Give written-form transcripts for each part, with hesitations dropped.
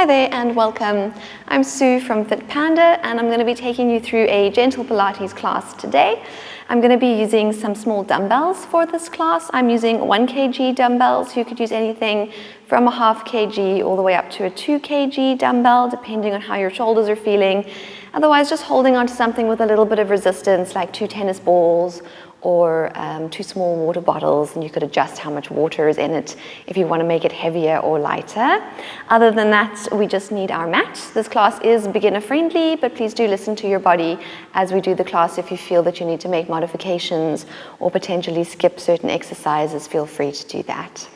Hi there and welcome. I'm Sue from Fit Panda and I'm going to be taking you through a gentle Pilates class today. I'm going to be using some small dumbbells for this class. I'm using 1 kg dumbbells. You could use anything from a half kg all the way up to a 2 kg dumbbell depending on how your shoulders are feeling. Otherwise, just holding on to something with a little bit of resistance like 2 tennis balls or 2 small water bottles, and you could adjust how much water is in it if you want to make it heavier or lighter. Other than that, we just need our mat. This class is beginner friendly, but please do listen to your body as we do the class. If you feel that you need to make modifications or potentially skip certain exercises, feel free to do that.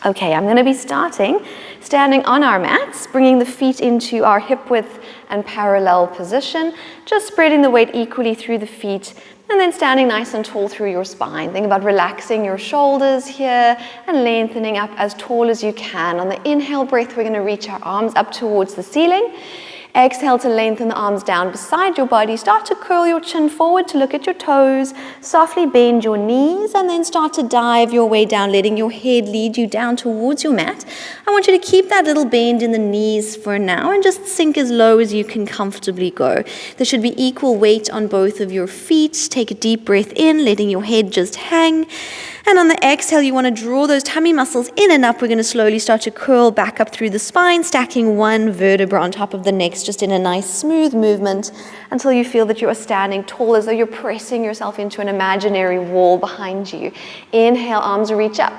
Okay, I'm going to be standing on our mats, bringing the feet into our hip width and parallel position, just spreading the weight equally through the feet, and then standing nice and tall through your spine. Think about relaxing your shoulders here and lengthening up as tall as you can. On the inhale breath, we're going to reach our arms up towards the ceiling. Exhale to lengthen the arms down beside your body. Start to curl your chin forward to look at your toes. Softly bend your knees and then start to dive your way down, letting your head lead you down towards your mat. I want you to keep that little bend in the knees for now and just sink as low as you can comfortably go. There should be equal weight on both of your feet. Take a deep breath in, letting your head just hang. And on the exhale, you want to draw those tummy muscles in and up. We're going to slowly start to curl back up through the spine, stacking one vertebra on top of the next, just in a nice smooth movement until you feel that you are standing tall, as though you're pressing yourself into an imaginary wall behind you. Inhale, arms reach up.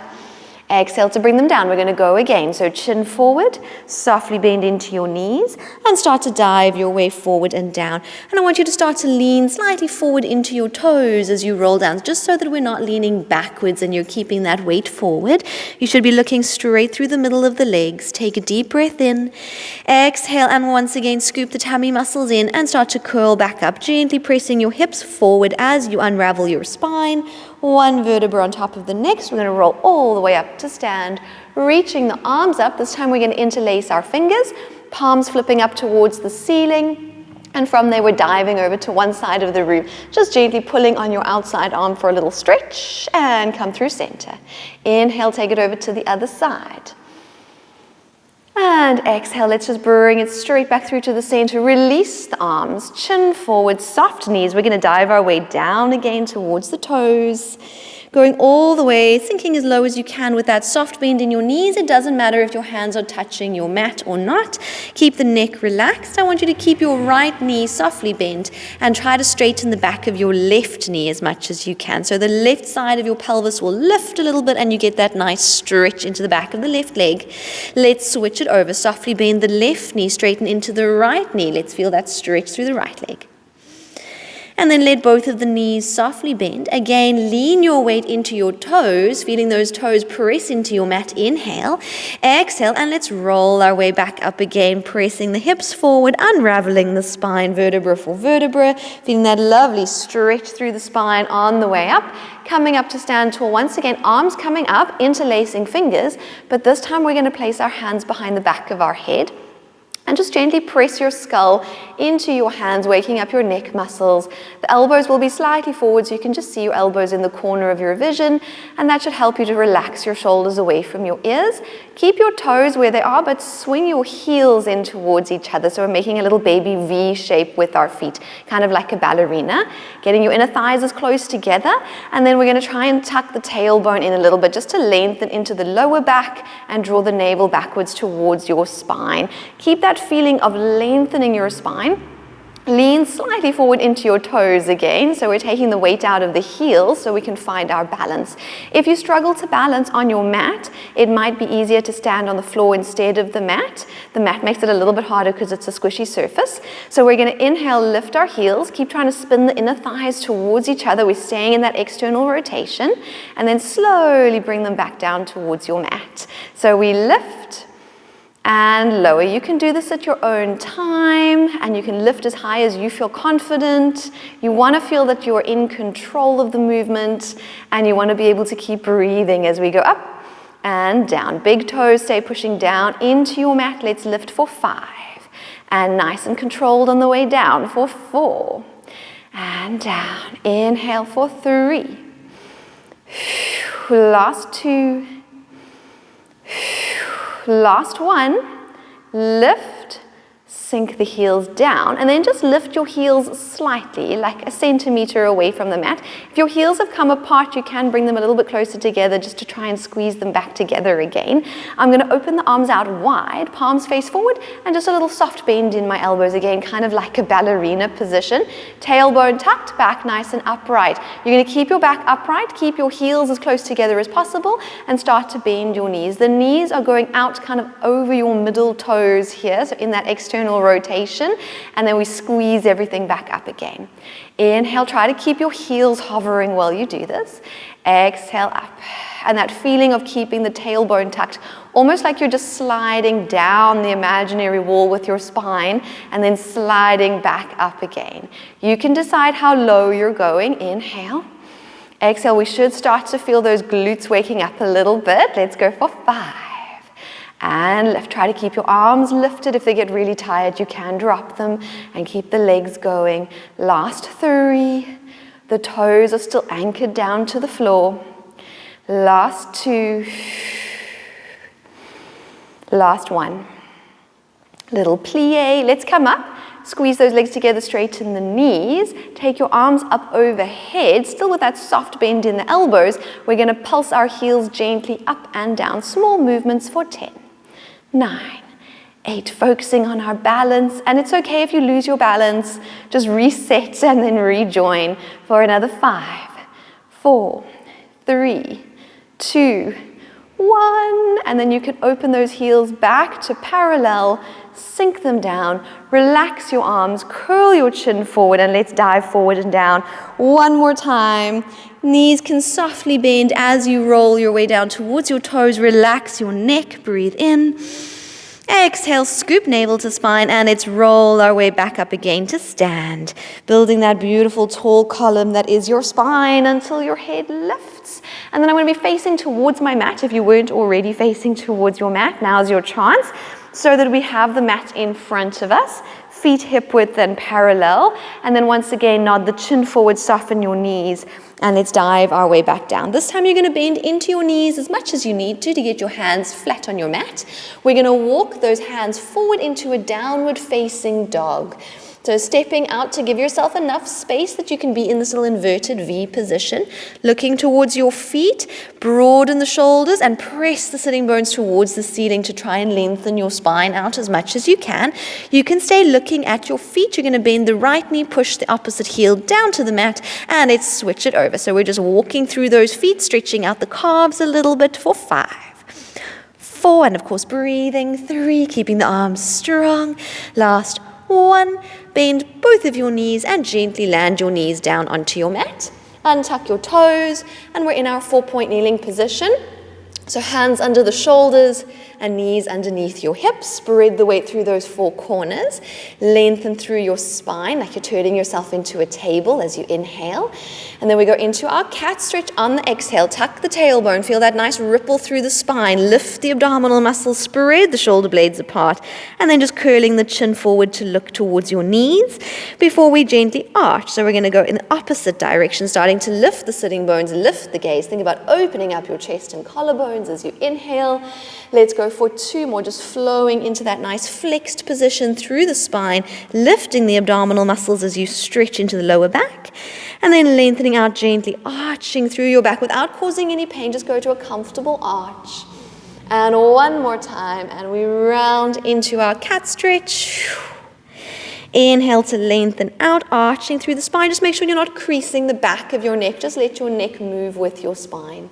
Exhale to bring them down. We're going to go again. So chin forward, softly bend into your knees and start to dive your way forward and down. And I want you to start to lean slightly forward into your toes as you roll down, just so that we're not leaning backwards and you're keeping that weight forward. You should be looking straight through the middle of the legs. Take a deep breath in. Exhale and once again scoop the tummy muscles in and start to curl back up, gently pressing your hips forward as you unravel your spine. One vertebra on top of the next. We're going to roll all the way up to stand, reaching the arms up. This time we're going to interlace our fingers, palms flipping up towards the ceiling. And from there, we're diving over to one side of the room, just gently pulling on your outside arm for a little stretch and come through center. Inhale, take it over to the other side. And exhale, let's just bring it straight back through to the center. Release the arms, chin forward, soft knees. We're going to dive our way down again towards the toes. Going all the way, sinking as low as you can with that soft bend in your knees. It doesn't matter if your hands are touching your mat or not. Keep the neck relaxed. I want you to keep your right knee softly bent and try to straighten the back of your left knee as much as you can. So the left side of your pelvis will lift a little bit and you get that nice stretch into the back of the left leg. Let's switch it over. Softly bend the left knee, straighten into the right knee. Let's feel that stretch through the right leg. And then let both of the knees softly bend. Again, lean your weight into your toes, feeling those toes press into your mat. Inhale, exhale, and let's roll our way back up again, pressing the hips forward, unraveling the spine vertebra for vertebra, feeling that lovely stretch through the spine on the way up. Coming up to stand tall. Once again, arms coming up, interlacing fingers, but this time we're going to place our hands behind the back of our head. And just gently press your skull into your hands, waking up your neck muscles. The elbows will be slightly forward so you can just see your elbows in the corner of your vision, and that should help you to relax your shoulders away from your ears. Keep your toes where they are, but swing your heels in towards each other. So we're making a little baby V shape with our feet, kind of like a ballerina. Getting your inner thighs as close together, and then we're going to try and tuck the tailbone in a little bit just to lengthen into the lower back and draw the navel backwards towards your spine. Keep that feeling of lengthening your spine. Lean slightly forward into your toes again. So we're taking the weight out of the heels so we can find our balance. If you struggle to balance on your mat, it might be easier to stand on the floor instead of the mat. The mat makes it a little bit harder because it's a squishy surface. So we're going to inhale, lift our heels, keep trying to spin the inner thighs towards each other. We're staying in that external rotation, and then slowly bring them back down towards your mat. So we lift and lower. You can do this at your own time, and you can lift as high as you feel confident. You want to feel that you're in control of the movement, and you want to be able to keep breathing as we go up and down. Big toes stay pushing down into your mat. Let's lift for 5. And nice and controlled on the way down for 4. And down. Inhale for 3. Last 2. Last 1. lift, sink the heels down, and then just lift your heels slightly, like a centimeter away from the mat. If your heels have come apart, you can bring them a little bit closer together just to try and squeeze them back together again. I'm going to open the arms out wide, palms face forward, and just a little soft bend in my elbows again, kind of like a ballerina position. Tailbone tucked, back nice and upright. You're going to keep your back upright, keep your heels as close together as possible, and start to bend your knees. The knees are going out kind of over your middle toes here, so in that external rotation, and then we squeeze everything back up again. Inhale, try to keep your heels hovering while you do this. Exhale up, and that feeling of keeping the tailbone tucked, almost like you're just sliding down the imaginary wall with your spine and then sliding back up again. You can decide how low you're going. Inhale. Exhale, we should start to feel those glutes waking up a little bit. Let's go for 5. And lift. Try to keep your arms lifted. If they get really tired, you can drop them and keep the legs going. Last 3. The toes are still anchored down to the floor. Last 2. Last 1. Little plie. Let's come up. Squeeze those legs together, straighten the knees. Take your arms up overhead, still with that soft bend in the elbows. We're going to pulse our heels gently up and down. Small movements for 10. 9, 8, focusing on our balance, and it's okay if you lose your balance, just reset and then rejoin for another 5, 4, 3, 2, 1, and then you can open those heels back to parallel, sink them down, relax your arms, curl your chin forward, and let's dive forward and down. One more time. Knees can softly bend as you roll your way down towards your toes. Relax your neck, breathe in. Exhale, scoop navel to spine, and let's roll our way back up again to stand. Building that beautiful tall column that is your spine until your head lifts. And then I'm going to be facing towards my mat. If you weren't already facing towards your mat, now's your chance, so that we have the mat in front of us. Feet hip width and parallel, and then once again nod the chin forward, soften your knees, and let's dive our way back down. This time you're going to bend into your knees as much as you need to get your hands flat on your mat. We're going to walk those hands forward into a downward facing dog. So stepping out to give yourself enough space that you can be in this little inverted V position. Looking towards your feet, broaden the shoulders and press the sitting bones towards the ceiling to try and lengthen your spine out as much as you can. You can stay looking at your feet. You're going to bend the right knee, push the opposite heel down to the mat, and let's switch it over. So we're just walking through those feet, stretching out the calves a little bit for 5, 4, and of course breathing, 3, keeping the arms strong. Last 1, bend both of your knees and gently land your knees down onto your mat. Untuck your toes, and we're in our 4-point kneeling position. So hands under the shoulders and knees underneath your hips. Spread the weight through those 4 corners. Lengthen through your spine like you're turning yourself into a table as you inhale. And then we go into our cat stretch on the exhale. Tuck the tailbone. Feel that nice ripple through the spine. Lift the abdominal muscles. Spread the shoulder blades apart. And then just curling the chin forward to look towards your knees before we gently arch. So we're going to go in the opposite direction, starting to lift the sitting bones, lift the gaze. Think about opening up your chest and collarbones as you inhale. Let's go for 2 more, just flowing into that nice flexed position through the spine, lifting the abdominal muscles as you stretch into the lower back, and then lengthening out gently, arching through your back without causing any pain. Just go to a comfortable arch. And one more time, and we round into our cat stretch. Inhale to lengthen out, arching through the spine. Just make sure you're not creasing the back of your neck. Just let your neck move with your spine.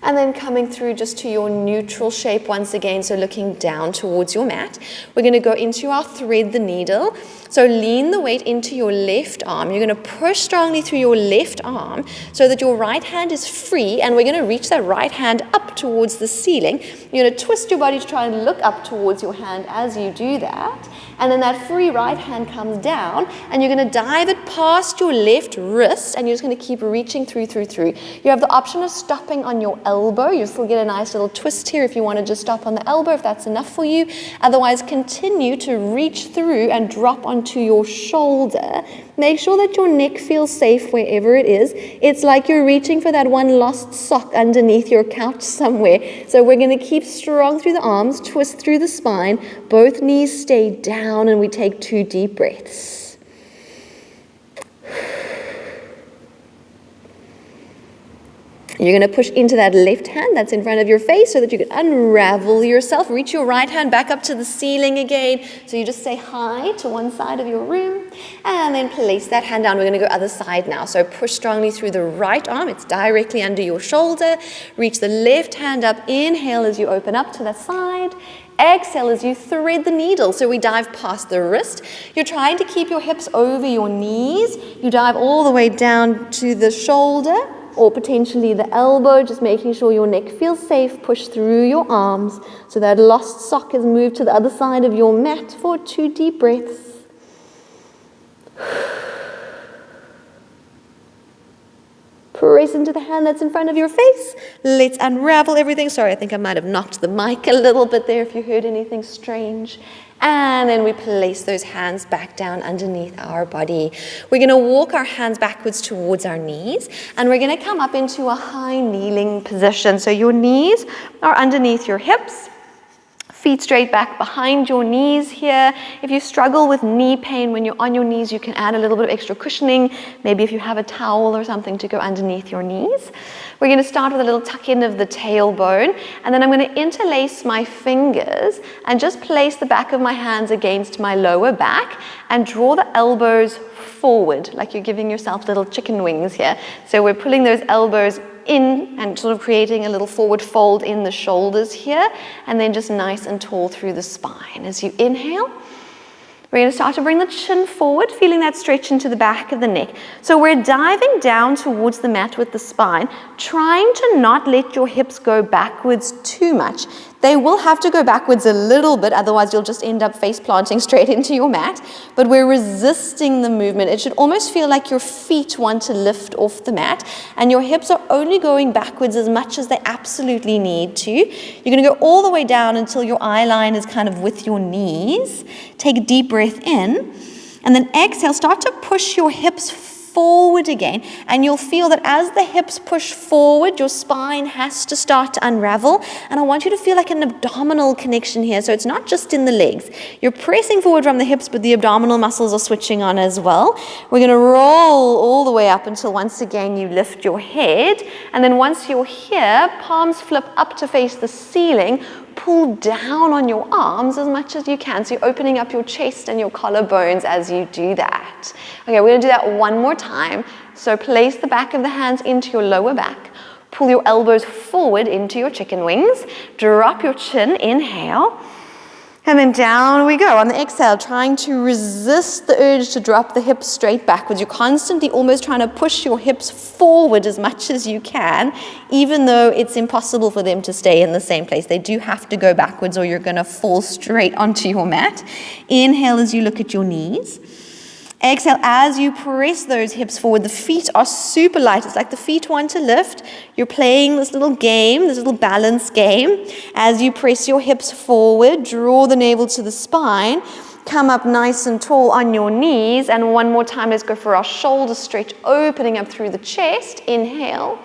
And then coming through just to your neutral shape once again, so looking down towards your mat. We're going to go into our thread the needle. So lean the weight into your left arm. You're going to push strongly through your left arm so that your right hand is free, and we're going to reach that right hand up towards the ceiling. You're going to twist your body to try and look up towards your hand as you do that. And then that free right hand comes down, and you're going to dive it past your left wrist, and you're just going to keep reaching through. You have the option of stopping on your elbow elbow. You'll still get a nice little twist here if you want to just stop on the elbow, if that's enough for you. Otherwise, continue to reach through and drop onto your shoulder. Make sure that your neck feels safe wherever it is. It's like you're reaching for that one lost sock underneath your couch somewhere. So we're going to keep strong through the arms, twist through the spine. Both knees stay down, and we take 2 deep breaths. You're going to push into that left hand that's in front of your face so that you can unravel yourself. Reach your right hand back up to the ceiling again. So you just say hi to one side of your room and then place that hand down. We're going to go other side now. So push strongly through the right arm. It's directly under your shoulder. Reach the left hand up. Inhale as you open up to that side. Exhale as you thread the needle. So we dive past the wrist. You're trying to keep your hips over your knees. You dive all the way down to the shoulder, or potentially the elbow, just making sure your neck feels safe. Push through your arms so that lost sock is moved to the other side of your mat for 2 deep breaths. Press into the hand that's in front of your face. Let's unravel everything. Sorry, I think I might have knocked the mic a little bit there if you heard anything strange. And then we place those hands back down underneath our body. We're going to walk our hands backwards towards our knees, and we're going to come up into a high kneeling position. So your knees are underneath your hips. Feet straight back behind your knees here. If you struggle with knee pain when you're on your knees, you can add a little bit of extra cushioning. Maybe if you have a towel or something to go underneath your knees. We're going to start with a little tuck in of the tailbone, and then I'm going to interlace my fingers and just place the back of my hands against my lower back and draw the elbows forward, like you're giving yourself little chicken wings here. So we're pulling those elbows in and sort of creating a little forward fold in the shoulders here, and then just nice and tall through the spine. As you inhale, we're going to start to bring the chin forward, feeling that stretch into the back of the neck. So we're diving down towards the mat with the spine, trying to not let your hips go backwards too much. They will have to go backwards a little bit, otherwise you'll just end up face planting straight into your mat. But we're resisting the movement. It should almost feel like your feet want to lift off the mat, and your hips are only going backwards as much as they absolutely need to. You're going to go all the way down until your eye line is kind of with your knees. Take a deep breath in, and then exhale. Start to push your hips forward again, and you'll feel that as the hips push forward, your spine has to start to unravel. And I want you to feel like an abdominal connection here. So it's not just in the legs. You're pressing forward from the hips, but the abdominal muscles are switching on as well. We're going to roll all the way up until once again you lift your head. And then once you're here, palms flip up to face the ceiling. Pull down on your arms as much as you can. So you're opening up your chest and your collarbones as you do that. Okay, we're going to do that one more time. So place the back of the hands into your lower back. Pull your elbows forward into your chicken wings. Drop your chin, inhale. And then down we go on the exhale, trying to resist the urge to drop the hips straight backwards. You're constantly almost trying to push your hips forward as much as you can, even though it's impossible for them to stay in the same place. They do have to go backwards or you're going to fall straight onto your mat. Inhale as you look at your knees. Exhale as you press those hips forward. The feet are super light. It's like the feet want to lift. You're playing this little game, this little balance game. As you press your hips forward, draw the navel to the spine. Come up nice and tall on your knees. And one more time, let's go for our shoulder stretch, opening up through the chest. Inhale.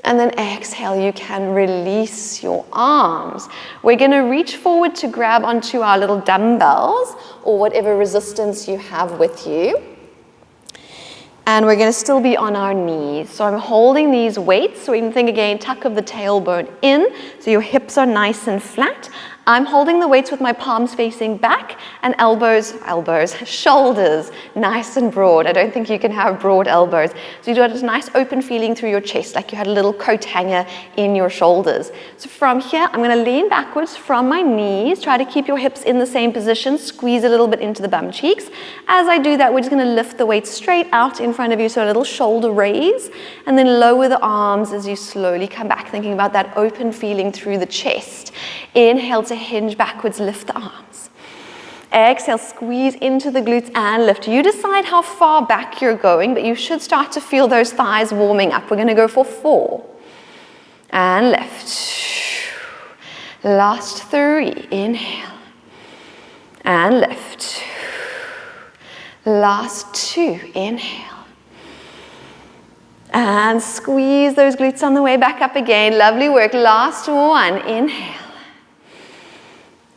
And then exhale, you can release your arms. We're going to reach forward to grab onto our little dumbbells or whatever resistance you have with you. And we're going to still be on our knees. So I'm holding these weights. So you can think again, tuck of the tailbone in. So your hips are nice and flat. I'm holding the weights with my palms facing back and shoulders nice and broad. I don't think you can have broad elbows. So you got this nice open feeling through your chest, like you had a little coat hanger in your shoulders. So from here, I'm going to lean backwards from my knees. Try to keep your hips in the same position. Squeeze a little bit into the bum cheeks. As I do that, we're just going to lift the weight straight out in front of you. So a little shoulder raise, and then lower the arms as you slowly come back, thinking about that open feeling through the chest. Inhale to hinge backwards, lift the arms. Exhale, squeeze into the glutes and lift. You decide how far back you're going, but you should start to feel those thighs warming up. We're going to go for 4. and lift. Last 3, inhale, and lift. Last 2, inhale. And squeeze those glutes on the way back up again. Lovely work. Last 1, inhale.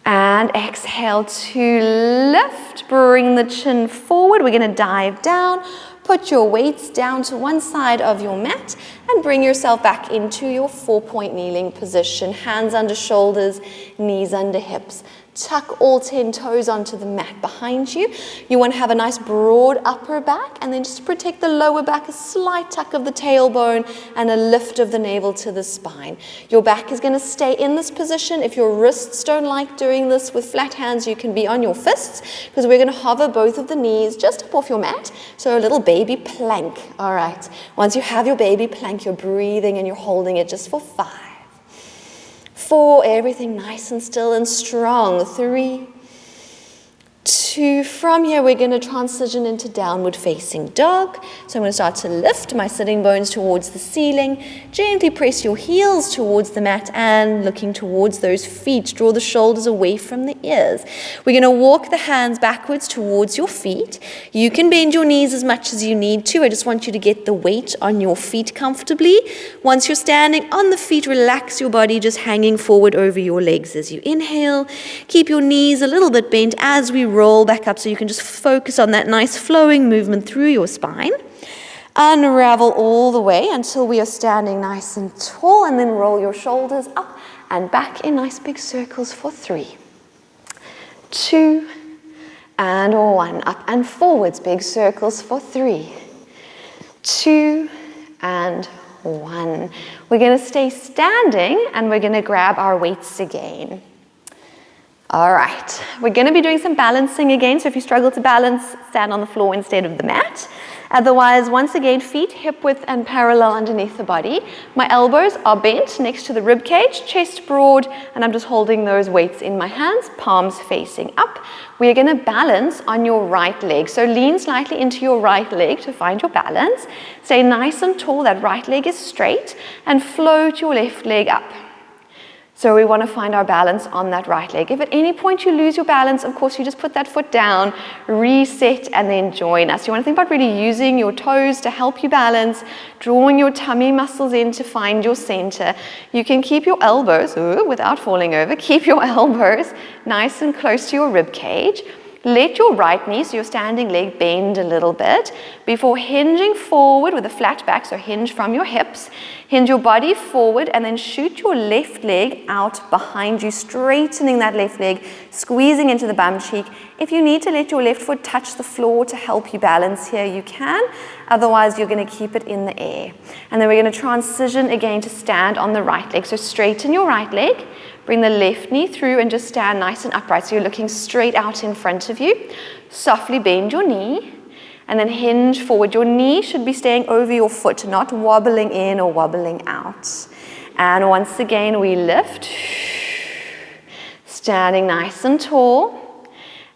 And exhale to lift. Bring the chin forward. We're going to dive down. Put your weights down to one side of your mat and bring yourself back into your 4-point kneeling position. Hands under shoulders, knees under hips. Tuck all 10 toes onto the mat behind you. You want to have a nice broad upper back, and then just to protect the lower back, a slight tuck of the tailbone and a lift of the navel to the spine. Your back is going to stay in this position. If your wrists don't like doing this with flat hands, you can be on your fists, because we're going to hover both of the knees just up off your mat. So a little baby plank. All right. Once you have your baby plank, you're breathing and you're holding it just for 5. 4, everything nice and still and strong. 3, 2, from here we're going to transition into downward facing dog. So I'm going to start to lift my sitting bones towards the ceiling. Gently press your heels towards the mat and looking towards those feet. Draw the shoulders away from the ears. We're going to walk the hands backwards towards your feet. You can bend your knees as much as you need to. I just want you to get the weight on your feet comfortably. Once you're standing on the feet, relax your body, just hanging forward over your legs as you inhale. Keep your knees a little bit bent as we roll back up, so you can just focus on that nice flowing movement through your spine. Unravel all the way until we are standing nice and tall, and then roll your shoulders up and back in nice big circles for 3, 2, and 1. Up and forwards, big circles for 3, 2, and 1. We're going to stay standing and we're going to grab our weights again. All right, we're going to be doing some balancing again, so if you struggle to balance, stand on the floor instead of the mat. Otherwise, once again, feet hip width and parallel underneath the body. My elbows are bent next to the rib cage, chest broad, and I'm just holding those weights in my hands, palms facing up. We're going to balance on your right leg, so lean slightly into your right leg to find your balance. Stay nice and tall, that right leg is straight, and float your left leg up. So we want to find our balance on that right leg. If at any point you lose your balance, of course, you just put that foot down, reset, and then join us. You want to think about really using your toes to help you balance, drawing your tummy muscles in to find your center. You can keep your elbows, without falling over, keep your elbows nice and close to your rib cage. Let your right knee, so your standing leg, bend a little bit before hinging forward with a flat back, so hinge from your hips. Hinge your body forward and then shoot your left leg out behind you, straightening that left leg, squeezing into the bum cheek. If you need to let your left foot touch the floor to help you balance here, you can. Otherwise, you're going to keep it in the air. And then we're going to transition again to stand on the right leg. So straighten your right leg. Bring the left knee through and just stand nice and upright. So you're looking straight out in front of you. Softly bend your knee and then hinge forward. Your knee should be staying over your foot, not wobbling in or wobbling out. And once again, we lift. Standing nice and tall.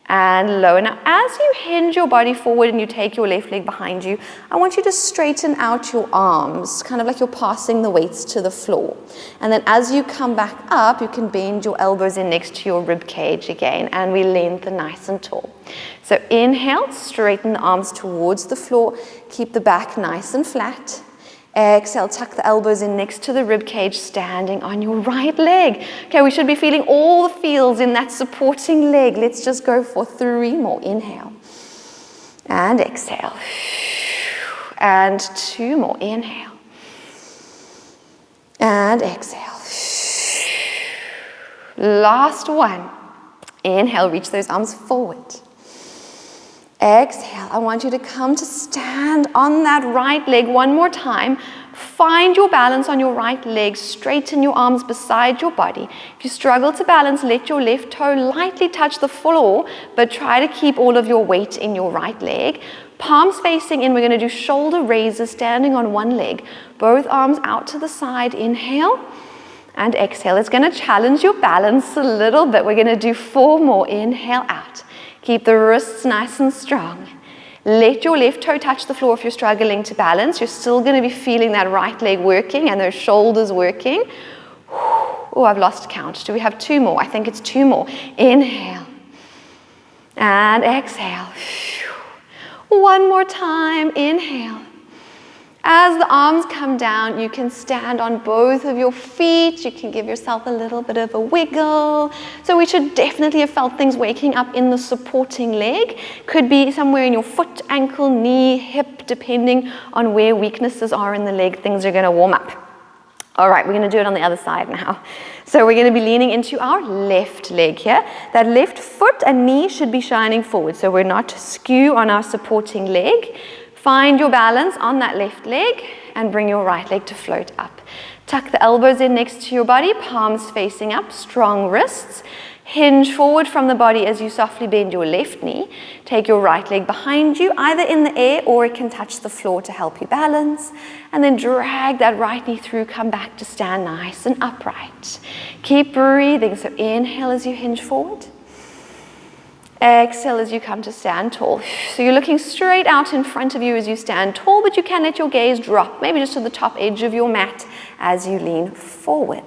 And lower. Now, as you hinge your body forward and you take your left leg behind you, I want you to straighten out your arms, kind of like you're passing the weights to the floor. And then as you come back up, you can bend your elbows in next to your rib cage again, and we lengthen nice and tall. So inhale, straighten the arms towards the floor, keep the back nice and flat. Exhale, tuck the elbows in next to the rib cage, standing on your right leg. Okay, we should be feeling all the feels in that supporting leg. Let's just go for 3 more. Inhale. And exhale. And 2 more. Inhale. And exhale. Last one. Inhale, reach those arms forward. Exhale, I want you to come to stand on that right leg one more time. Find your balance on your right leg. Straighten your arms beside your body. If you struggle to balance, let your left toe lightly touch the floor, but try to keep all of your weight in your right leg. Palms facing in, we're going to do shoulder raises, standing on one leg. Both arms out to the side. Inhale and exhale. It's going to challenge your balance a little bit. We're going to do 4 more. Inhale out. Keep the wrists nice and strong. Let your left toe touch the floor if you're struggling to balance. You're still going to be feeling that right leg working and those shoulders working. Oh, I've lost count. Do we have 2 more? I think it's 2 more. Inhale. And exhale. 1 more time. Inhale. As the arms come down, you can stand on both of your feet. You can give yourself a little bit of a wiggle. So we should definitely have felt things waking up in the supporting leg. Could be somewhere in your foot, ankle, knee, hip, depending on where weaknesses are in the leg. Things are going to warm up. All right, we're going to do it on the other side now. So we're going to be leaning into our left leg here. That left foot and knee should be shining forward, so we're not skew on our supporting leg. Find your balance on that left leg and bring your right leg to float up. Tuck the elbows in next to your body, palms facing up, strong wrists. Hinge forward from the body as you softly bend your left knee. Take your right leg behind you, either in the air or it can touch the floor to help you balance. And then drag that right knee through, come back to stand nice and upright. Keep breathing, so inhale as you hinge forward. Exhale as you come to stand tall. So you're looking straight out in front of you as you stand tall, but you can let your gaze drop, maybe just to the top edge of your mat as you lean forward.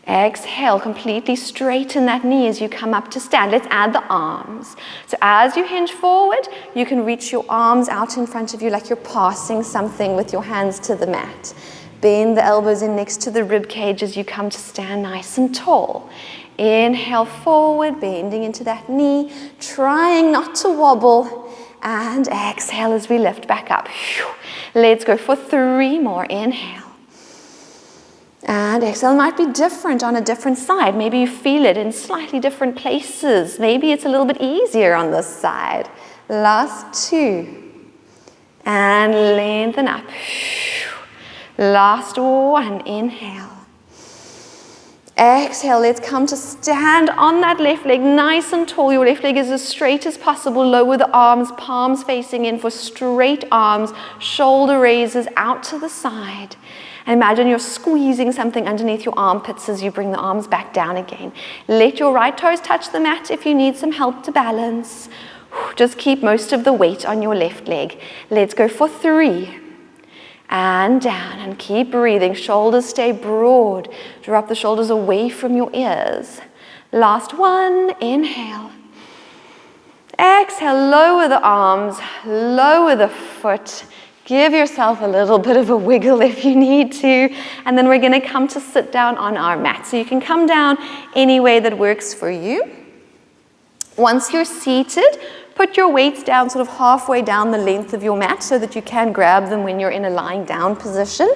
Exhale, completely straighten that knee as you come up to stand. Let's add the arms. So as you hinge forward, you can reach your arms out in front of you like you're passing something with your hands to the mat. Bend the elbows in next to the rib cage as you come to stand nice and tall. Inhale forward, bending into that knee, trying not to wobble, and exhale as we lift back up. Let's go for 3 more. Inhale. And exhale. Might be different on a different side. Maybe you feel it in slightly different places. Maybe it's a little bit easier on this side. Last 2. And lengthen up. Last 1. Inhale. Exhale, let's come to stand on that left leg nice and tall. Your left leg is as straight as possible. Lower the arms, palms facing in for straight arms, shoulder raises out to the side. And imagine you're squeezing something underneath your armpits as you bring the arms back down again. Let your right toes touch the mat if you need some help to balance. Just keep most of the weight on your left leg. Let's go for 3. And down, and keep breathing. Shoulders stay broad. Drop the shoulders away from your ears. Last 1. Inhale. Exhale, lower the arms, lower the foot. Give yourself a little bit of a wiggle if you need to. And then we're going to come to sit down on our mat. So you can come down any way that works for you. Once you're seated, put your weights down sort of halfway down the length of your mat so that you can grab them when you're in a lying down position.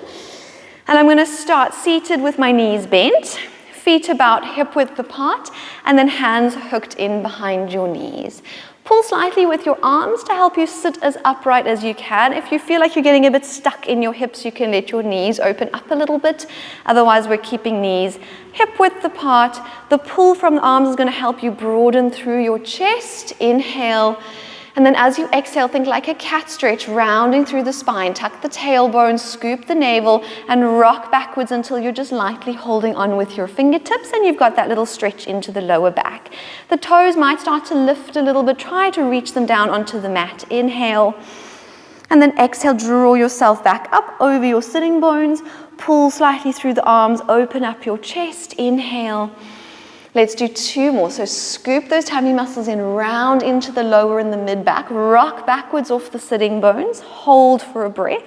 And I'm going to start seated with my knees bent, feet about hip width apart, and then hands hooked in behind your knees. Pull slightly with your arms to help you sit as upright as you can. If you feel like you're getting a bit stuck in your hips, you can let your knees open up a little bit. Otherwise, we're keeping knees hip width apart. The pull from the arms is going to help you broaden through your chest. Inhale. And then as you exhale, think like a cat stretch, rounding through the spine. Tuck the tailbone, scoop the navel, and rock backwards until you're just lightly holding on with your fingertips, and you've got that little stretch into the lower back. The toes might start to lift a little bit. Try to reach them down onto the mat. Inhale. And then exhale, draw yourself back up over your sitting bones. Pull slightly through the arms, open up your chest. Inhale. Let's do 2 more. So scoop those tummy muscles in, round into the lower and the mid back. Rock backwards off the sitting bones. Hold for a breath.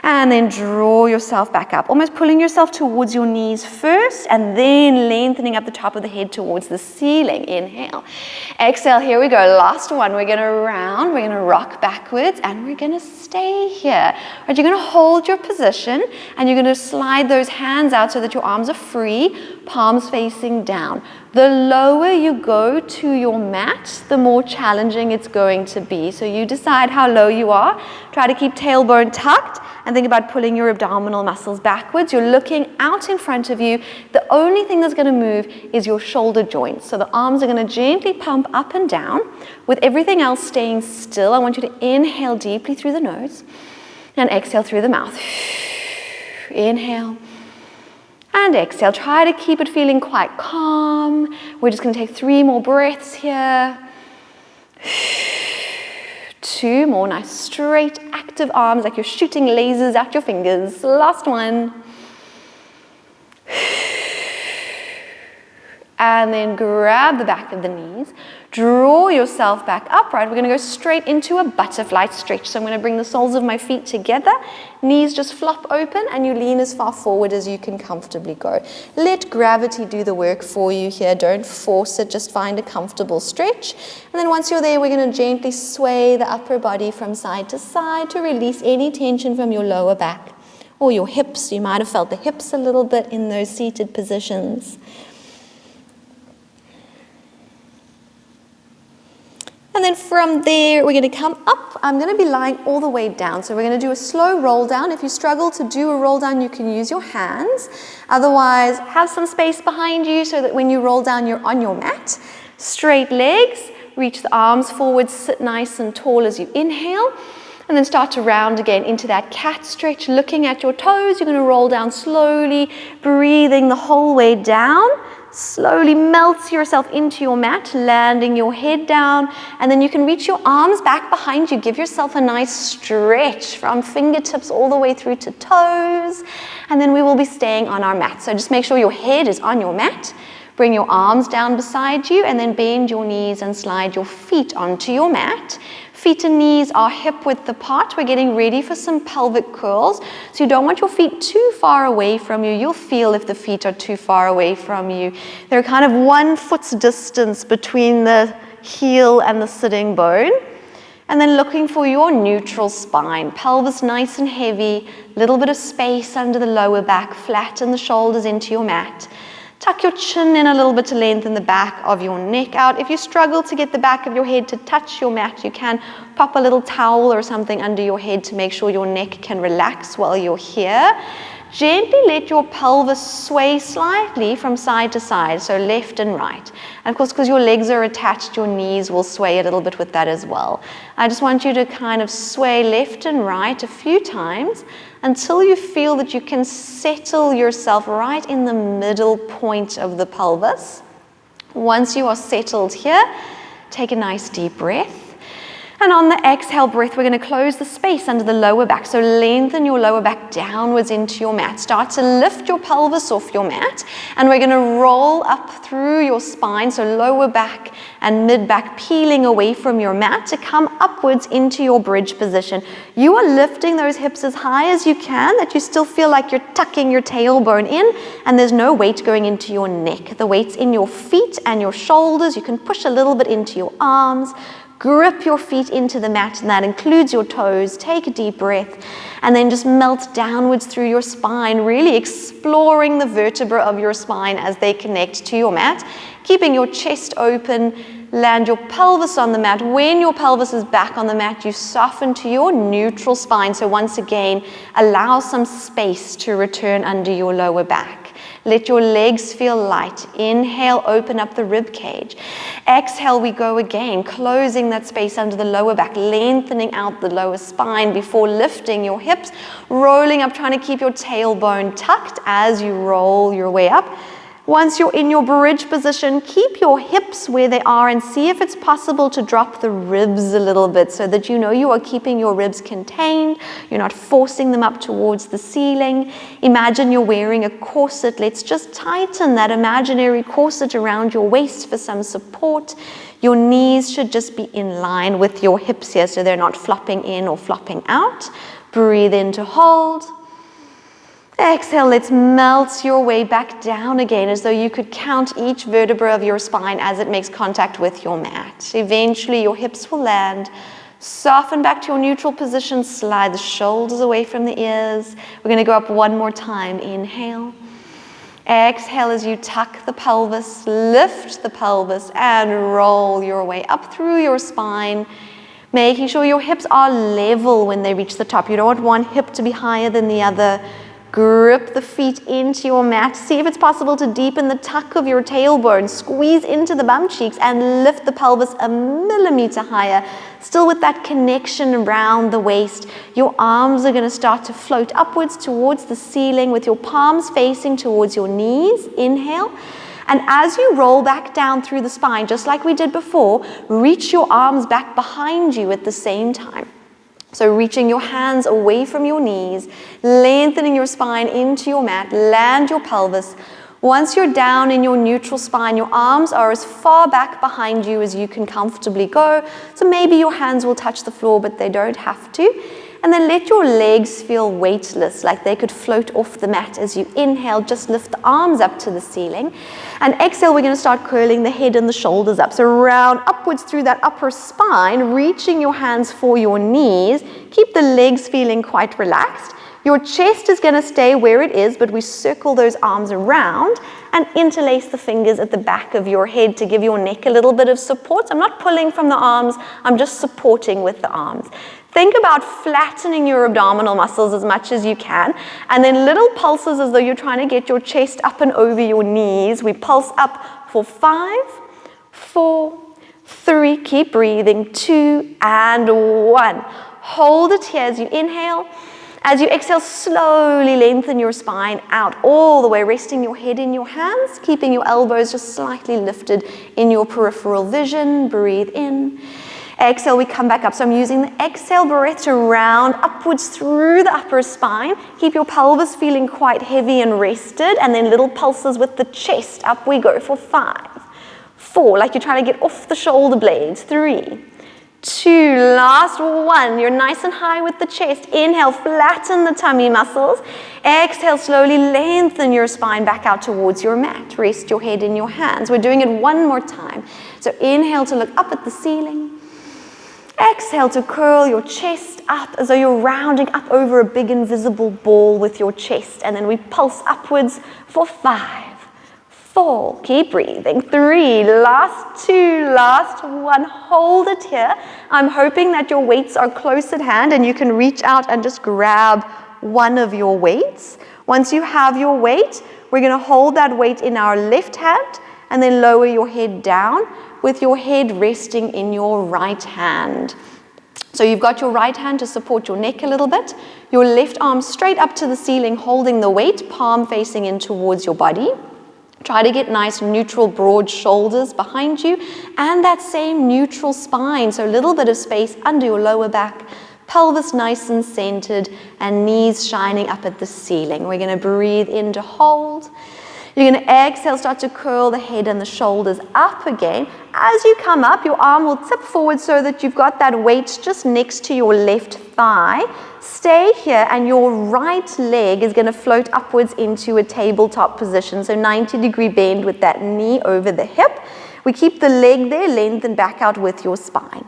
And then draw yourself back up, almost pulling yourself towards your knees first, and then lengthening up the top of the head towards the ceiling. Inhale. Exhale, here we go. Last one. We're going to round, we're going to rock backwards, and we're going to stay here. Right, you're going to hold your position, and you're going to slide those hands out so that your arms are free, palms facing down. The lower you go to your mat, the more challenging it's going to be. So you decide how low you are. Try to keep tailbone tucked and think about pulling your abdominal muscles backwards. You're looking out in front of you. The only thing that's going to move is your shoulder joints. So the arms are going to gently pump up and down with everything else staying still. I want you to inhale deeply through the nose and exhale through the mouth. Inhale. And exhale. Try to keep it feeling quite calm. We're just going to take 3 more breaths here. 2 more. Nice, straight, active arms like you're shooting lasers at your fingers. Last one. And then grab the back of the knees. Draw yourself back upright. We're going to go straight into a butterfly stretch. So I'm going to bring the soles of my feet together. Knees just flop open and you lean as far forward as you can comfortably go. Let gravity do the work for you here. Don't force it. Just find a comfortable stretch. And then once you're there, we're going to gently sway the upper body from side to side to release any tension from your lower back or your hips. You might have felt the hips a little bit in those seated positions. And then from there, we're going to come up. I'm going to be lying all the way down. So we're going to do a slow roll down. If you struggle to do a roll down, you can use your hands. Otherwise, have some space behind you so that when you roll down, you're on your mat. Straight legs, reach the arms forward, sit nice and tall as you inhale. And then start to round again into that cat stretch, looking at your toes. You're going to roll down slowly, breathing the whole way down. Slowly melt yourself into your mat, landing your head down, and then you can reach your arms back behind you. Give yourself a nice stretch from fingertips all the way through to toes, and then we will be staying on our mat. So just make sure your head is on your mat. Bring your arms down beside you, and then bend your knees and slide your feet onto your mat. Feet and knees are hip width apart. We're getting ready for some pelvic curls. So you don't want your feet too far away from you. You'll feel if the feet are too far away from you. They're kind of 1 foot's distance between the heel and the sitting bone. And then looking for your neutral spine. Pelvis nice and heavy. Little bit of space under the lower back. Flatten the shoulders into your mat. Tuck your chin in a little bit to lengthen the back of your neck out. If you struggle to get the back of your head to touch your mat, you can pop a little towel or something under your head to make sure your neck can relax while you're here. Gently let your pelvis sway slightly from side to side, so left and right. And of course, because your legs are attached, your knees will sway a little bit with that as well. I just want you to kind of sway left and right a few times until you feel that you can settle yourself right in the middle point of the pelvis. Once you are settled here, take a nice deep breath. And on the exhale breath, we're going to close the space under the lower back. So lengthen your lower back downwards into your mat. Start to lift your pelvis off your mat. And we're going to roll up through your spine, so lower back and mid back peeling away from your mat to come upwards into your bridge position. You are lifting those hips as high as you can, that you still feel like you're tucking your tailbone in, and there's no weight going into your neck. The weight's in your feet and your shoulders. You can push a little bit into your arms. Grip your feet into the mat, and that includes your toes. Take a deep breath, and then just melt downwards through your spine, really exploring the vertebra of your spine as they connect to your mat. Keeping your chest open, land your pelvis on the mat. When your pelvis is back on the mat, you soften to your neutral spine. So once again, allow some space to return under your lower back. Let your legs feel light. Inhale, open up the rib cage. Exhale, we go again, closing that space under the lower back, lengthening out the lower spine before lifting your hips, rolling up, trying to keep your tailbone tucked as you roll your way up. Once you're in your bridge position, keep your hips where they are and see if it's possible to drop the ribs a little bit so that you know you are keeping your ribs contained. You're not forcing them up towards the ceiling. Imagine you're wearing a corset. Let's just tighten that imaginary corset around your waist for some support. Your knees should just be in line with your hips here so they're not flopping in or flopping out. Breathe in to hold. Exhale, let's melt your way back down again as though you could count each vertebra of your spine as it makes contact with your mat. Eventually, your hips will land. Soften back to your neutral position. Slide the shoulders away from the ears. We're going to go up one more time. Inhale. Exhale as you tuck the pelvis, lift the pelvis, and roll your way up through your spine, making sure your hips are level when they reach the top. You don't want one hip to be higher than the other. Grip the feet into your mat. See if it's possible to deepen the tuck of your tailbone. Squeeze into the bum cheeks and lift the pelvis a millimeter higher. Still with that connection around the waist. Your arms are going to start to float upwards towards the ceiling with your palms facing towards your knees. Inhale. And as you roll back down through the spine, just like we did before, reach your arms back behind you at the same time. So reaching your hands away from your knees, lengthening your spine into your mat, land your pelvis. Once you're down in your neutral spine, your arms are as far back behind you as you can comfortably go. So maybe your hands will touch the floor, but they don't have to. And then let your legs feel weightless, like they could float off the mat as you inhale. Just lift the arms up to the ceiling. And exhale, we're going to start curling the head and the shoulders up. So round upwards through that upper spine, reaching your hands for your knees. Keep the legs feeling quite relaxed. Your chest is going to stay where it is, but we circle those arms around and interlace the fingers at the back of your head to give your neck a little bit of support. I'm not pulling from the arms, I'm just supporting with the arms. Think about flattening your abdominal muscles as much as you can, and then little pulses as though you're trying to get your chest up and over your knees. We pulse up for 5, 4, 3, keep breathing, 2, and 1. Hold it here as you inhale. As you exhale, slowly lengthen your spine out all the way, resting your head in your hands, keeping your elbows just slightly lifted in your peripheral vision. Breathe in. Exhale, we come back up. So I'm using the exhale breath to round upwards through the upper spine. Keep your pelvis feeling quite heavy and rested, and then little pulses with the chest. Up we go for 5, 4, like you're trying to get off the shoulder blades. 3, 2, last 1. You're nice and high with the chest. Inhale, flatten the tummy muscles. Exhale, slowly lengthen your spine back out towards your mat. Rest your head in your hands. We're doing it one more time. So inhale to look up at the ceiling. Exhale to curl your chest up as though you're rounding up over a big invisible ball with your chest. And then we pulse upwards for 5, 4, keep breathing, 3, last 2, last 1, hold it here. I'm hoping that your weights are close at hand and you can reach out and just grab one of your weights. Once you have your weight, we're going to hold that weight in our left hand and then lower your head down with your head resting in your right hand. So you've got your right hand to support your neck a little bit, your left arm straight up to the ceiling holding the weight, palm facing in towards your body. Try to get nice neutral broad shoulders behind you and that same neutral spine, so a little bit of space under your lower back, pelvis nice and centered, and knees shining up at the ceiling. We're going to breathe in to hold. You're going to exhale, start to curl the head and the shoulders up again. As you come up, your arm will tip forward so that you've got that weight just next to your left thigh. Stay here and your right leg is going to float upwards into a tabletop position. So 90-degree bend with that knee over the hip. We keep the leg there, lengthen back out with your spine.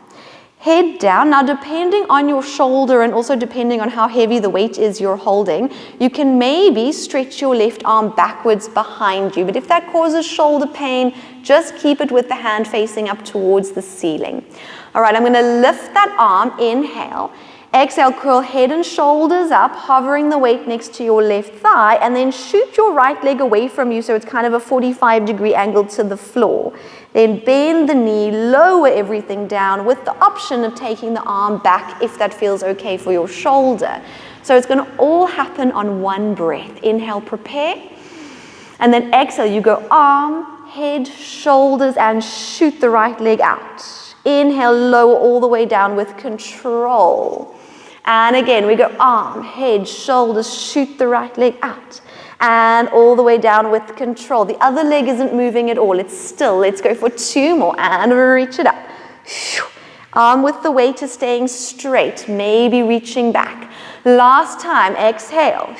Head down. Now, depending on your shoulder and also depending on how heavy the weight is you're holding, you can maybe stretch your left arm backwards behind you. But if that causes shoulder pain, just keep it with the hand facing up towards the ceiling. All right, I'm going to lift that arm. Inhale. Exhale, curl head and shoulders up, hovering the weight next to your left thigh, and then shoot your right leg away from you so it's kind of a 45-degree angle to the floor. Then bend the knee, lower everything down with the option of taking the arm back if that feels okay for your shoulder. So it's going to all happen on one breath. Inhale, prepare. And then exhale, you go arm, head, shoulders, and shoot the right leg out. Inhale, lower all the way down with control. And again, we go arm, head, shoulders, shoot the right leg out. And all the way down with control. The other leg isn't moving at all. It's still. Let's go for 2 more. And reach it up. Arm with the weight is staying straight, maybe reaching back. Last time, exhale.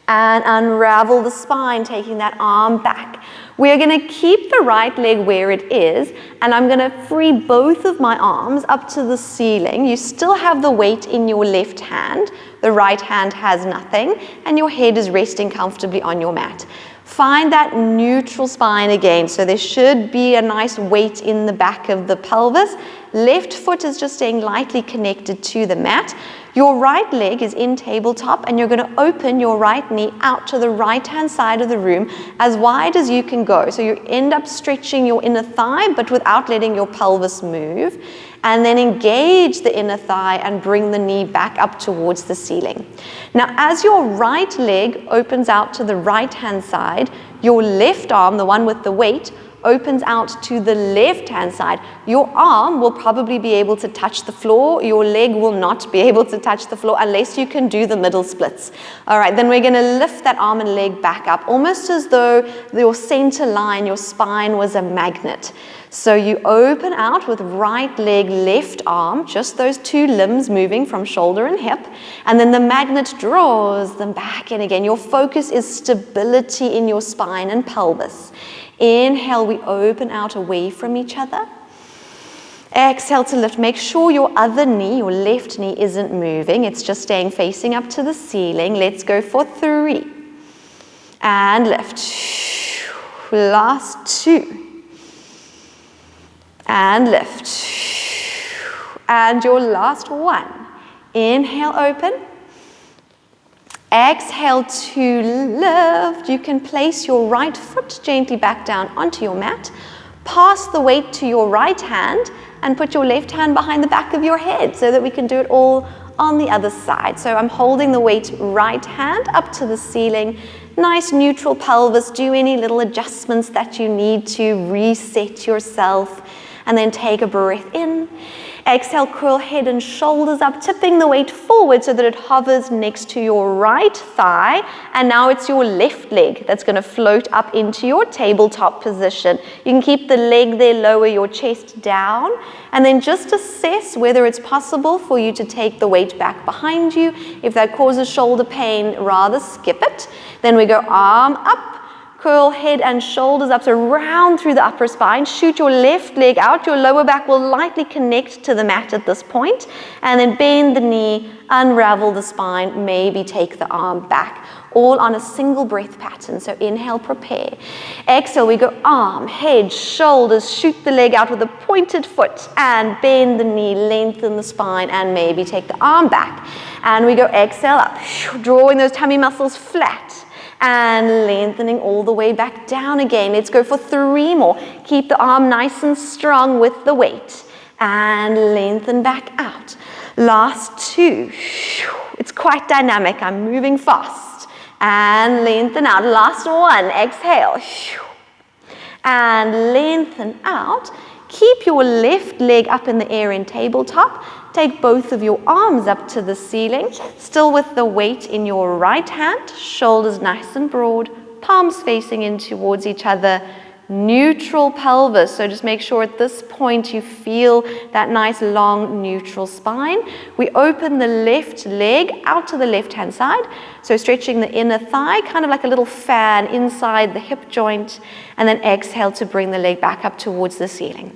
And unravel the spine, taking that arm back. We're going to keep the right leg where it is, and I'm going to free both of my arms up to the ceiling. You still have the weight in your left hand. The right hand has nothing, and your head is resting comfortably on your mat. Find that neutral spine again. So there should be a nice weight in the back of the pelvis. Left foot is just staying lightly connected to the mat. Your right leg is in tabletop, and you're going to open your right knee out to the right-hand side of the room as wide as you can go. So you end up stretching your inner thigh, but without letting your pelvis move. And then engage the inner thigh and bring the knee back up towards the ceiling. Now, as your right leg opens out to the right-hand side, your left arm, the one with the weight, opens out to the left-hand side. Your arm will probably be able to touch the floor. Your leg will not be able to touch the floor unless you can do the middle splits. All right, then we're going to lift that arm and leg back up, almost as though your center line, your spine was a magnet. So you open out with right leg, left arm, just those two limbs moving from shoulder and hip, and then the magnet draws them back in again. Your focus is stability in your spine and pelvis. Inhale, we open out away from each other. Exhale to lift. Make sure your other knee, your left knee, isn't moving. It's just staying facing up to the ceiling. Let's go for 3. And lift. Last 2. And lift. And your last 1. Inhale, open. Exhale to lift. You can place your right foot gently back down onto your mat. Pass the weight to your right hand and put your left hand behind the back of your head so that we can do it all on the other side. So I'm holding the weight right hand up to the ceiling. Nice neutral pelvis. Do any little adjustments that you need to reset yourself. And then take a breath in. Exhale, curl head and shoulders up, tipping the weight forward so that it hovers next to your right thigh. And now it's your left leg that's going to float up into your tabletop position. You can keep the leg there, lower your chest down, and then just assess whether it's possible for you to take the weight back behind you. If that causes shoulder pain, rather skip it. Then we go arm up. Curl head and shoulders up, so round through the upper spine. Shoot your left leg out. Your lower back will lightly connect to the mat at this point. And then bend the knee, unravel the spine, maybe take the arm back. All on a single breath pattern. So inhale, prepare. Exhale, we go arm, head, shoulders. Shoot the leg out with a pointed foot. And bend the knee, lengthen the spine, and maybe take the arm back. And we go exhale up, drawing those tummy muscles flat. And lengthening all the way back down again. Let's go for 3 more. Keep the arm nice and strong with the weight. And lengthen back out. Last 2. It's quite dynamic. I'm moving fast. And lengthen out. Last 1. Exhale. And lengthen out. Keep your left leg up in the air in tabletop. Take both of your arms up to the ceiling, still with the weight in your right hand, shoulders nice and broad, palms facing in towards each other, neutral pelvis. So just make sure at this point you feel that nice long neutral spine. We open the left leg out to the left hand side, so stretching the inner thigh, kind of like a little fan inside the hip joint, and then exhale to bring the leg back up towards the ceiling.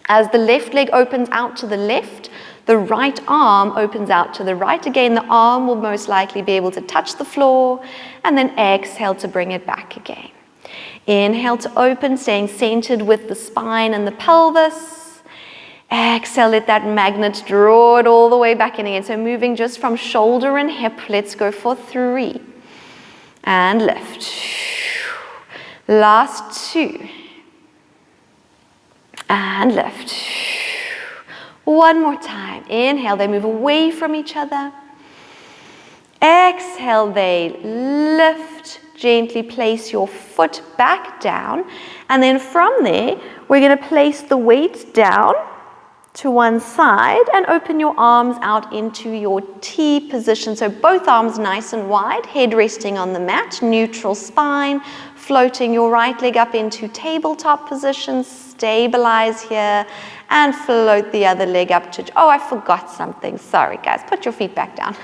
As the left leg opens out to the left, the right arm opens out to the right. Again, the arm will most likely be able to touch the floor, and then exhale to bring it back again. Inhale to open, staying centered with the spine and the pelvis. Exhale, let that magnet draw it all the way back in again. So moving just from shoulder and hip, let's go for 3. And lift. Last 2. And lift. 1 more time. Inhale, they move away from each other. Exhale, they lift. Gently place your foot back down. And then from there, we're going to place the weight down to one side and open your arms out into your T position. So both arms nice and wide, head resting on the mat, neutral spine, floating your right leg up into tabletop position. Stabilize here and float the other leg up to, oh, I forgot something. Sorry, guys. Put your feet back down.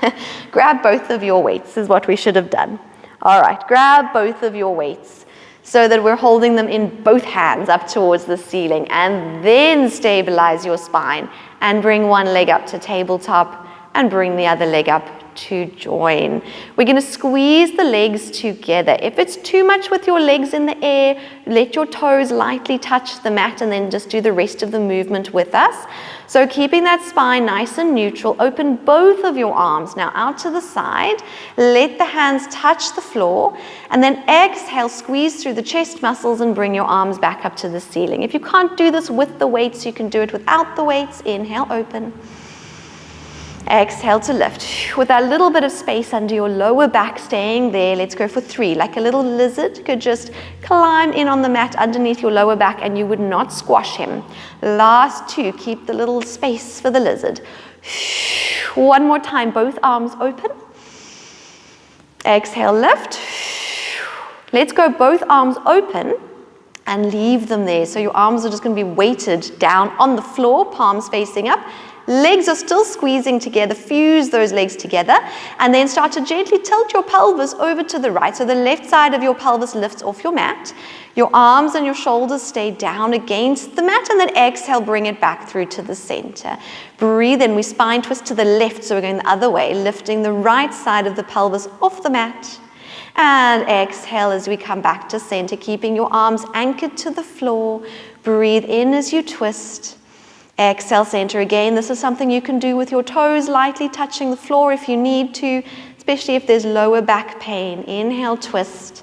Grab both of your weights is what we should have done. All right, grab both of your weights so that we're holding them in both hands up towards the ceiling, and then stabilize your spine and bring one leg up to tabletop and bring the other leg up to join. We're going to squeeze the legs together. If it's too much with your legs in the air, let your toes lightly touch the mat and then just do the rest of the movement with us. So keeping that spine nice and neutral, open both of your arms now out to the side. Let the hands touch the floor and then exhale, squeeze through the chest muscles and bring your arms back up to the ceiling. If you can't do this with the weights, you can do it without the weights. Inhale, open. Exhale to lift. With that little bit of space under your lower back staying there, let's go for 3. Like a little lizard, could just climb in on the mat underneath your lower back and you would not squash him. Last 2, keep the little space for the lizard. One more time, both arms open. Exhale, lift. Let's go both arms open and leave them there. So your arms are just going to be weighted down on the floor, palms facing up. Legs are still squeezing together, fuse those legs together, and then start to gently tilt your pelvis over to the right. So the left side of your pelvis lifts off your mat. Your arms and your shoulders stay down against the mat, and then exhale, bring it back through to the center. Breathe in, we spine twist to the left, so we're going the other way, lifting the right side of the pelvis off the mat. And exhale as we come back to center, keeping your arms anchored to the floor. Breathe in as you twist. Exhale, center again. This is something you can do with your toes lightly touching the floor if you need to, especially if there's lower back pain. Inhale, twist.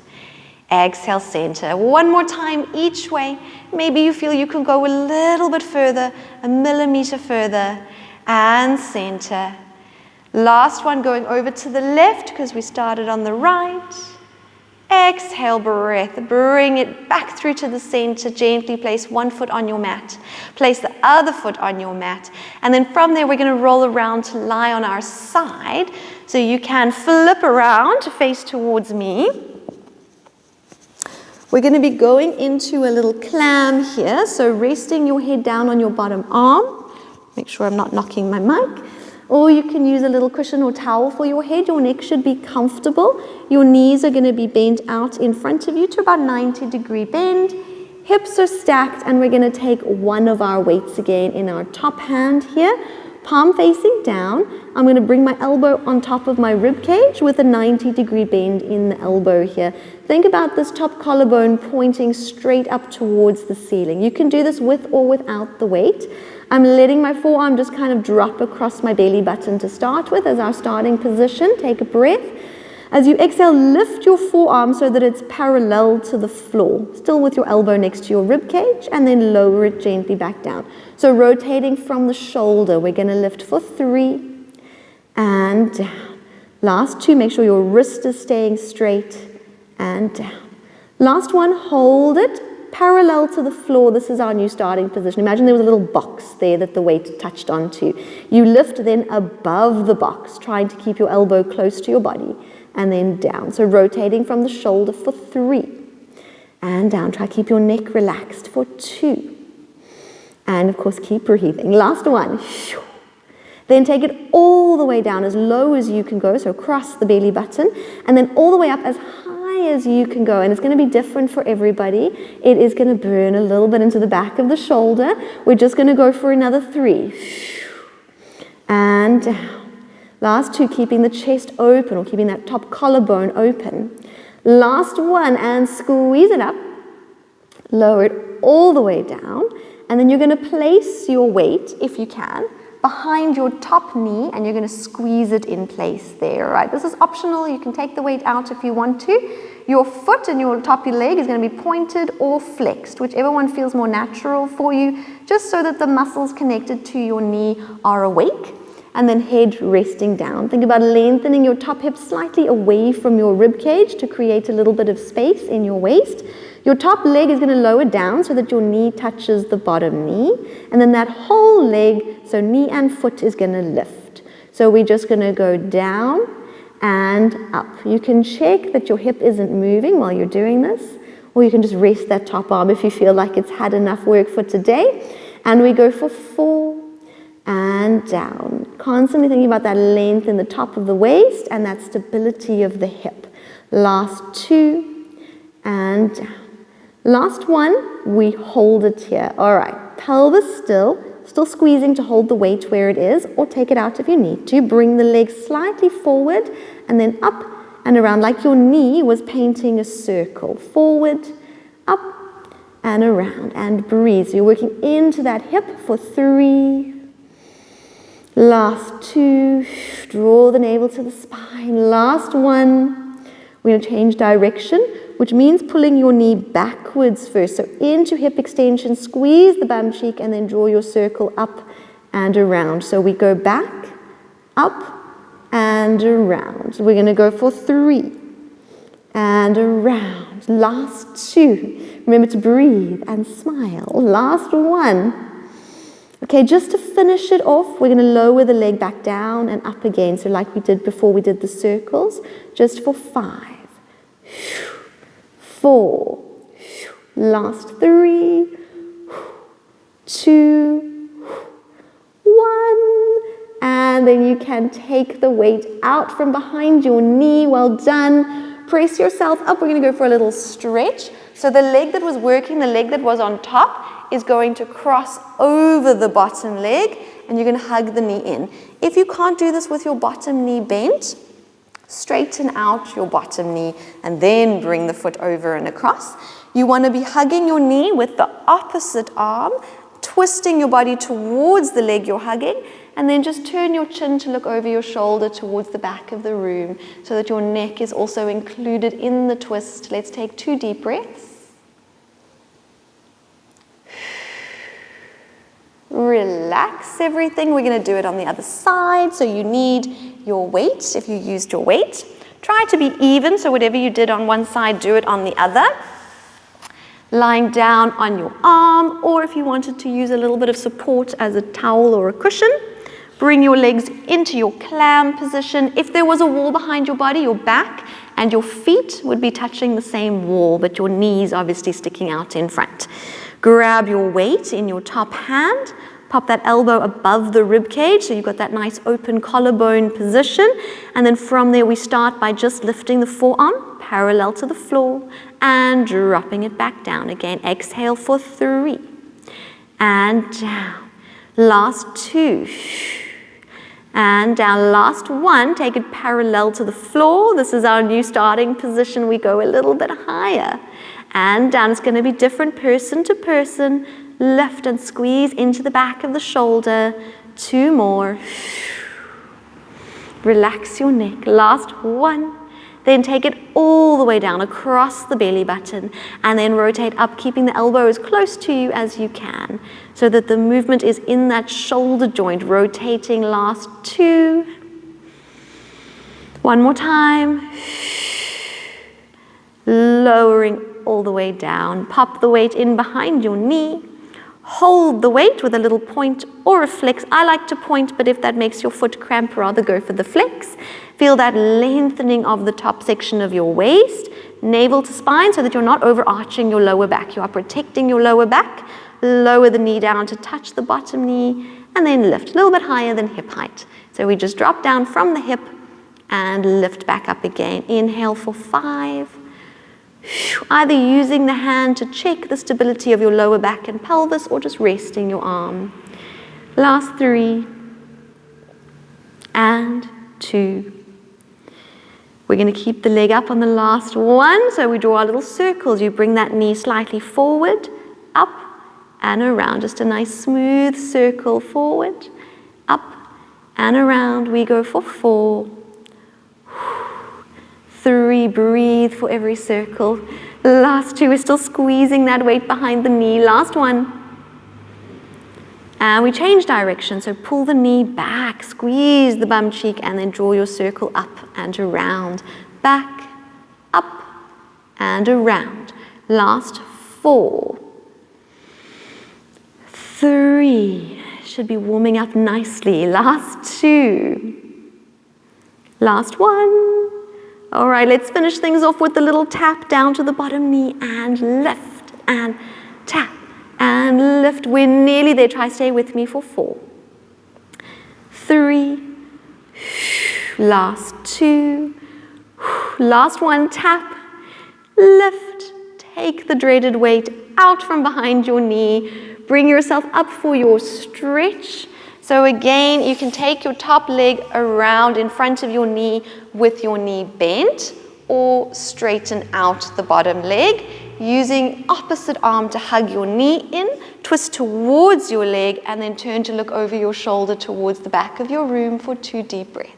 Exhale, center. One more time each way. Maybe you feel you can go a little bit further, a millimeter further, and center. Last one, going over to the left because we started on the right. Exhale, breath. Bring it back through to the center. Gently place one foot on your mat. Place the other foot on your mat. And then from there, we're going to roll around to lie on our side. So you can flip around to face towards me. We're going to be going into a little clam here. So resting your head down on your bottom arm. Make sure I'm not knocking my mic. Or you can use a little cushion or towel for your head. Your neck should be comfortable. Your knees are going to be bent out in front of you to about 90-degree bend. Hips are stacked, and we're going to take one of our weights again in our top hand here. Palm facing down. I'm going to bring my elbow on top of my rib cage with a 90-degree bend in the elbow here. Think about this top collarbone pointing straight up towards the ceiling. You can do this with or without the weight. I'm letting my forearm just kind of drop across my belly button to start with as our starting position. Take a breath. As you exhale, lift your forearm so that it's parallel to the floor, still with your elbow next to your rib cage, and then lower it gently back down. So rotating from the shoulder, we're going to lift for 3 and down. Last 2, make sure your wrist is staying straight and down. Last one, hold it. Parallel to the floor, this is our new starting position. Imagine there was a little box there that the weight touched onto. You lift then above the box, trying to keep your elbow close to your body, and then down. So rotating from the shoulder for 3, and down. Try to keep your neck relaxed for 2. And of course, keep breathing. Last one. Then take it all the way down as low as you can go, so across the belly button, and then all the way up as high as you can go. And it's going to be different for everybody. It is going to burn a little bit into the back of the shoulder. We're just going to go for another 3. And down. Last 2, keeping the chest open or keeping that top collarbone open. Last one, and squeeze it up. Lower it all the way down. And then you're going to place your weight, if you can, behind your top knee, and you're going to squeeze it in place there. All right, this is optional. You can take the weight out if you want to. Your foot and your top of your leg is going to be pointed or flexed, whichever one feels more natural for you, just so that the muscles connected to your knee are awake. And then head resting down. Think about lengthening your top hip slightly away from your rib cage to create a little bit of space in your waist. Your top leg is going to lower down so that your knee touches the bottom knee. And then that whole leg, so knee and foot, is going to lift. So we're just going to go down and up. You can check that your hip isn't moving while you're doing this, or you can just rest that top arm if you feel like it's had enough work for today. And we go for 4 and down. Constantly thinking about that length in the top of the waist and that stability of the hip. Last 2 and down. Last one, we hold it here. All right, pelvis still, still squeezing to hold the weight where it is, or take it out if you need to. Bring the legs slightly forward and then up and around, like your knee was painting a circle. Forward, up, and around, and breathe. So you're working into that hip for 3. Last 2. Draw the navel to the spine. Last 1. We're going to change direction, which means pulling your knee backwards first. So into hip extension, squeeze the bum cheek, and then draw your circle up and around. So we go back, up, and around. We're going to go for 3. And around. Last 2. Remember to breathe and smile. Last 1. Okay, just to finish it off, we're going to lower the leg back down and up again. So like we did before we did the circles, just for 5. 4. Last 3. 2. 1. And then you can take the weight out from behind your knee. Well done. Press yourself up. We're going to go for a little stretch. So the leg that was working, the leg that was on top, is going to cross over the bottom leg, and you're going to hug the knee in. If you can't do this with your bottom knee bent, straighten out your bottom knee and then bring the foot over and across. You want to be hugging your knee with the opposite arm, twisting your body towards the leg you're hugging, and then just turn your chin to look over your shoulder towards the back of the room so that your neck is also included in the twist. Let's take 2 deep breaths. Relax everything. We're going to do it on the other side. So you need your weight. If you used your weight, try to be even. So whatever you did on one side, do it on the other. Lying down on your arm, or if you wanted to use a little bit of support as a towel or a cushion, bring your legs into your clam position. If there was a wall behind your body, your back and your feet would be touching the same wall, but your knees obviously sticking out in front. Grab your weight in your top hand, pop that elbow above the rib cage, so you've got that nice open collarbone position, and then from there we start by just lifting the forearm parallel to the floor and dropping it back down again. Exhale for 3 and down. Last 2 and down. Last 1. Take it parallel to the floor. This is our new starting position. We go a little bit higher and down. It's going to be different person to person. Lift and squeeze into the back of the shoulder. 2 more. Relax your neck. Last 1. Then take it all the way down across the belly button and then rotate up, keeping the elbow as close to you as you can so that the movement is in that shoulder joint, rotating. Last 2. 1 more time. Lowering all the way down. Pop the weight in behind your knee. Hold the weight with a little point or a flex. I like to point, but if that makes your foot cramp, rather go for the flex. Feel that lengthening of the top section of your waist, navel to spine, so that you're not overarching your lower back. You are protecting your lower back. Lower the knee down to touch the bottom knee, and then lift a little bit higher than hip height. So we just drop down from the hip and lift back up again. Inhale for 5. Either using the hand to check the stability of your lower back and pelvis, or just resting your arm. Last 3 and 2. We're going to keep the leg up on the last 1. So we draw our little circles. You bring that knee slightly forward, up and around. Just a nice smooth circle forward, up and around. We go for 4. 3, breathe for every circle. Last 2, we're still squeezing that weight behind the knee. Last 1. And we change direction, so pull the knee back, squeeze the bum cheek, and then draw your circle up and around. Back, up, and around. Last 4. 3. Should be warming up nicely. Last 2. Last 1. All right, let's finish things off with a little tap down to the bottom knee and lift and tap and lift. We're nearly there. Try stay with me for 4. 3. Last 2. Last 1. Tap, lift. Take the dreaded weight out from behind your knee. Bring yourself up for your stretch. So again, you can take your top leg around in front of your knee with your knee bent, or straighten out the bottom leg, using opposite arm to hug your knee in, twist towards your leg, and then turn to look over your shoulder towards the back of your room for 2 deep breaths.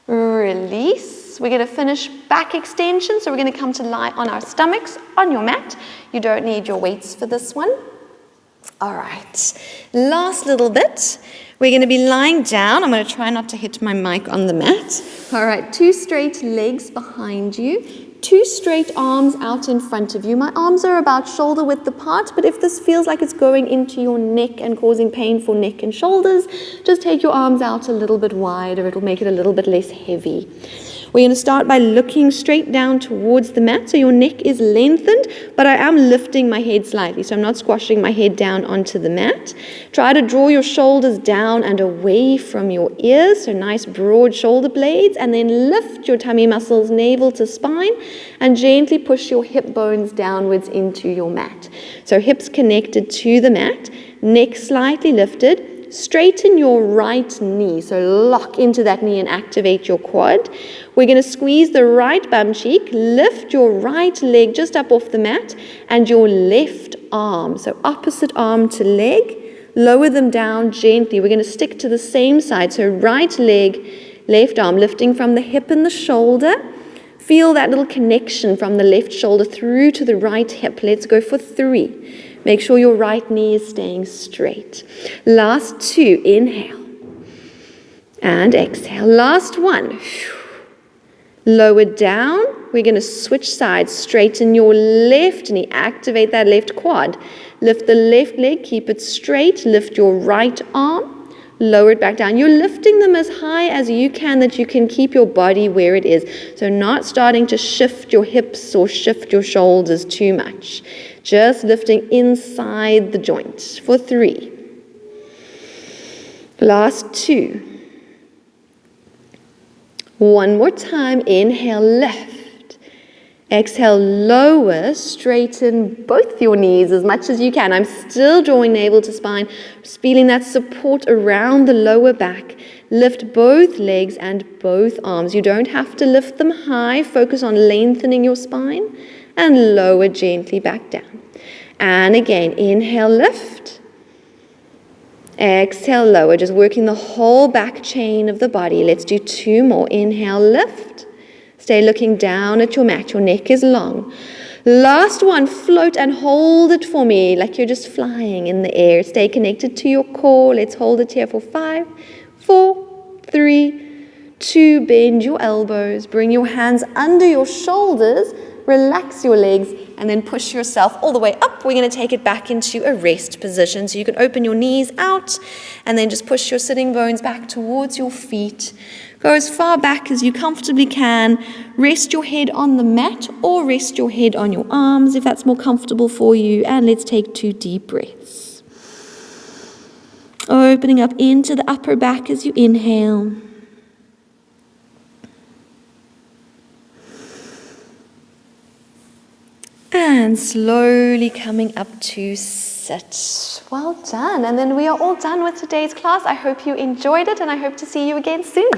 Release. We're going to finish back extension, so we're going to come to lie on our stomachs on your mat. You don't need your weights for this one. All right, last little bit. We're going to be lying down. I'm going to try not to hit my mic on the mat. All right, 2 straight legs behind you, 2 straight arms out in front of you. My arms are about shoulder width apart, but if this feels like it's going into your neck and causing pain for neck and shoulders, just take your arms out a little bit wider. It'll make it a little bit less heavy. We're going to start by looking straight down towards the mat, so your neck is lengthened, but I am lifting my head slightly, so I'm not squashing my head down onto the mat. Try to draw your shoulders down and away from your ears, so nice broad shoulder blades, and then lift your tummy muscles, navel to spine, and gently push your hip bones downwards into your mat. So hips connected to the mat, neck slightly lifted. Straighten your right knee, so lock into that knee and activate your quad. We're going to squeeze the right bum cheek, lift your right leg just up off the mat, and your left arm, so opposite arm to leg, lower them down gently. We're going to stick to the same side, so right leg, left arm, lifting from the hip and the shoulder. Feel that little connection from the left shoulder through to the right hip. Let's go for 3. Make sure your right knee is staying straight. Last 2, inhale and exhale. Last 1. Lower down. We're going to switch sides. Straighten your left knee. Activate that left quad. Lift the left leg. Keep it straight. Lift your right arm. Lower it back down. You're lifting them as high as you can, that you can keep your body where it is. So not starting to shift your hips or shift your shoulders too much. Just lifting inside the joint for 3. Last 2. One more time. Inhale, lift. Exhale, lower. Straighten both your knees as much as you can. I'm still drawing navel to spine. Just feeling that support around the lower back. Lift both legs and both arms. You don't have to lift them high. Focus on lengthening your spine. And lower gently back down. And again, inhale, lift. Exhale, lower. Just working the whole back chain of the body. Let's do 2 more. Inhale, lift. Stay looking down at your mat. Your neck is long. Last 1, float and hold it for me like you're just flying in the air. Stay connected to your core. Let's hold it here for 5, 4, 3, 2. Bend your elbows. Bring your hands under your shoulders. Relax your legs, and then push yourself all the way up. We're going to take it back into a rest position. So you can open your knees out, and then just push your sitting bones back towards your feet. Go as far back as you comfortably can. Rest your head on the mat, or rest your head on your arms if that's more comfortable for you. And let's take 2 deep breaths. Opening up into the upper back as you inhale. And slowly coming up to sit. Well done. And then we are all done with today's class. I hope you enjoyed it, and I hope to see you again soon.